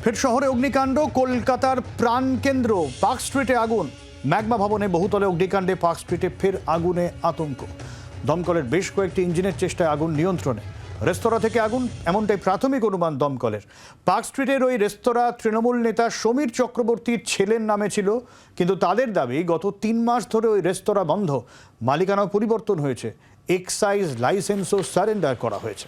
ফের শহরে অগ্নিকাণ্ড, কলকাতার প্রাণকেন্দ্র পার্ক স্ট্রিটে আগুন। ম্যাগমা ভবনে বহুতলে অগ্নিকাণ্ডে পার্ক স্ট্রিটে ফের আগুনে আতঙ্ক। দমকলের বেশ কয়েকটি ইঞ্জিনের চেষ্টায় আগুন নিয়ন্ত্রণে। রেস্তোরাঁ থেকে আগুন, এমনটাই প্রাথমিক অনুমান দমকলের। পার্ক স্ট্রিটের ওই রেস্তোরাঁ তৃণমূল নেতা সমীর চক্রবর্তীর ছেলের নামে ছিল, কিন্তু তাদের দাবি গত 3 মাস ধরে ওই রেস্তোরাঁ বন্ধ। মালিকানাও পরিবর্তন হয়েছে, এক্সাইজ লাইসেন্সও সারেন্ডার করা হয়েছে।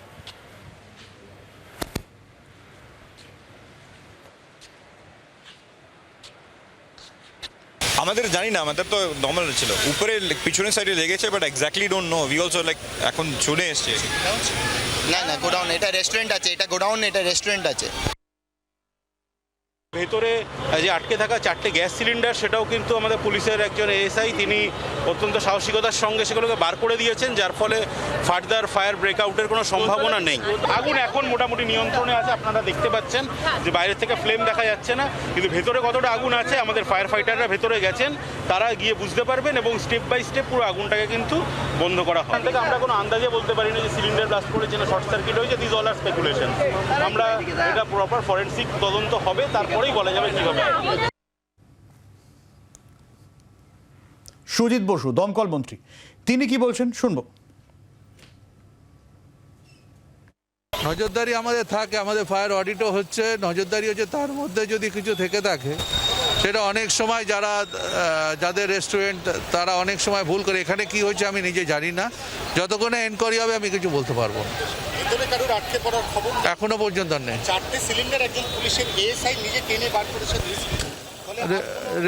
আমাদের জানি না, আমাদের তো নর্মাল ছিল, উপরে পিছনের সাইডে লেগেছে, but exactly don't know. We also like এখন শুনে এসছে। না না, গোডাউন, এটা রেস্টুরেন্ট আছে, এটা গোডাউন, এটা রেস্টুরেন্ট আছে। ভেতরে যে আটকে থাকা 4টে গ্যাস সিলিন্ডার, সেটাও কিন্তু আমাদের পুলিশের একজন এএসআই তিনি অত্যন্ত সাহসিকতার সঙ্গে সেগুলোকে বার করে দিয়েছেন, যার ফলে ফার্দার ফায়ার ব্রেকআউটের কোনো সম্ভাবনা নেই। আগুন এখন মোটামুটি নিয়ন্ত্রণে আছে, আপনারা দেখতে পাচ্ছেন যে বাইরের থেকে ফ্লেম দেখা যাচ্ছে না, কিন্তু ভেতরে কতটা আগুন আছে আমাদের ফায়ার ফাইটাররা ভেতরে গেছেন, তারা গিয়ে বুঝতে পারবেন এবং স্টেপ বাই স্টেপ পুরো আগুনটাকে কিন্তু বন্ধ করা হয়। এখান থেকে আমরা কোনো আন্দাজে বলতে পারি না যে সিলিন্ডার ব্লাস্ট করেছে না শর্ট সার্কিট হয়েছে, দিস অল আর স্পেকুলেশন। আমরা এটা প্রপার ফরেনসিক তদন্ত হবে, তারপরেই বলা যাবে কিভাবে। সুজিত বসু দমকল মন্ত্রী, তিনি কি বলছেন শুনবো। নজরদারি আমাদের থাকে, আমাদের ফায়ার অডিটও হচ্ছে, নজরদারি হচ্ছে। তার মধ্যে যদি কিছু থেকে থাকে সেটা অনেক সময় যাদের রেস্টুরেন্ট তারা অনেক সময় ভুল করে। এখানে কি হয়েছে আমি নিজে জানি না, যতক্ষণে এনকোয়ারি হবে আমি কিছু বলতে পারবো না। ভিতরে কারোর আটকে পড়ার খবর এখনো পর্যন্ত নেই। 4টে সিলিন্ডার একজন পুলিশের এএসআই নিজে টেনে বার করেছে।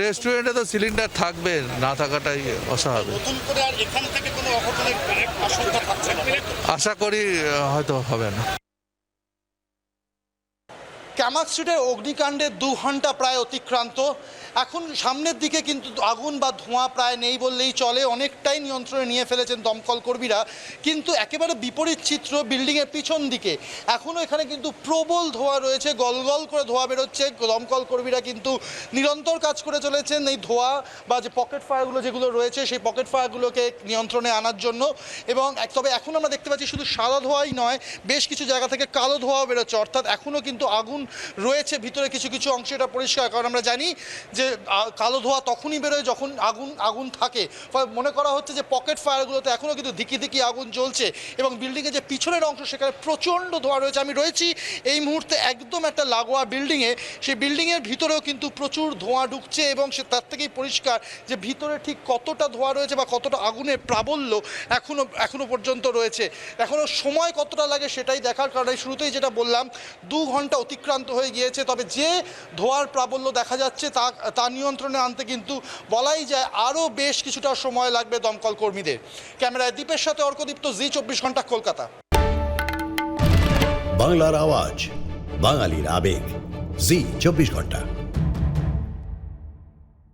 রেস্টুরেন্টে তো সিলিন্ডার থাকবে, না থাকাটাই অস্বাভাবিক। নতুন করে আর এখান থেকে কোনো অঘটনের আশঙ্কা থাকছে না, আশা করি হয়তো হবে না। ক্যামাক স্ট্রিটের অগ্নিকাণ্ডে 2 ঘন্টা প্রায় অতিক্রান্ত। এখন সামনের দিকে কিন্তু আগুন বা ধোঁয়া প্রায় নেই বললেই চলে, অনেকটাই নিয়ন্ত্রণে নিয়ে ফেলেছেন দমকল কর্মীরা। কিন্তু একেবারে বিপরীত চিত্র বিল্ডিংয়ের পিছন দিকে। এখনও এখানে কিন্তু প্রবল ধোঁয়া রয়েছে, গলগল করে ধোঁয়া বেরোচ্ছে। দমকল কর্মীরা কিন্তু নিরন্তর কাজ করে চলেছেন এই ধোঁয়া বা যে পকেট ফায়ারগুলো যেগুলো রয়েছে সেই পকেট ফায়ারগুলোকে নিয়ন্ত্রণে আনার জন্য। এবং তবে এখন আমরা দেখতে পাচ্ছি শুধু সাদা ধোঁয়াই নয়, বেশ কিছু জায়গা থেকে কালো ধোঁয়াও বেরোচ্ছে। অর্থাৎ এখনও কিন্তু আগুন রয়েছে ভিতরে কিছু কিছু অংশে, এটা পরিষ্কার। কারণ আমরা জানি যে কালো ধোঁয়া তখনই বেরোয় যখন আগুন থাকে। মনে করা হচ্ছে যে পকেট ফায়ারগুলোতে এখনও কিন্তু ধিকি ধিকি আগুন জ্বলছে এবং বিল্ডিংয়ের যে পিছনের অংশ সেখানে প্রচণ্ড ধোঁয়া রয়েছে। আমি রয়েছি এই মুহূর্তে একদম একটা লাগোয়া বিল্ডিংয়ে, সেই বিল্ডিংয়ের ভিতরেও কিন্তু প্রচুর ধোঁয়া ঢুকছে এবং তার থেকেই পরিষ্কার যে ভিতরে ঠিক কতটা ধোঁয়া রয়েছে বা কতটা আগুনের প্রাবল্য এখনও পর্যন্ত রয়েছে। এখনও সময় কতটা লাগে সেটাই দেখার, কারণ শুরুতেই যেটা বললাম 2 ঘন্টা অতিক্রান্ত হয়ে গিয়েছে। তবে যে ধোঁয়ার প্রাবল্য দেখা যাচ্ছে তা নিয়ন্ত্রণে আনতে কিন্তু বলাই যায় আরও বেশ কিছুটা সময় লাগবে দমকল কর্মীদের। ক্যামেরায় দীপের সাথে অর্কদীপ্ত, জি 24 ঘন্টা, কলকাতা। বাংলার আওয়াজ, বাঙালির আবেগ, জি 24 ঘন্টা।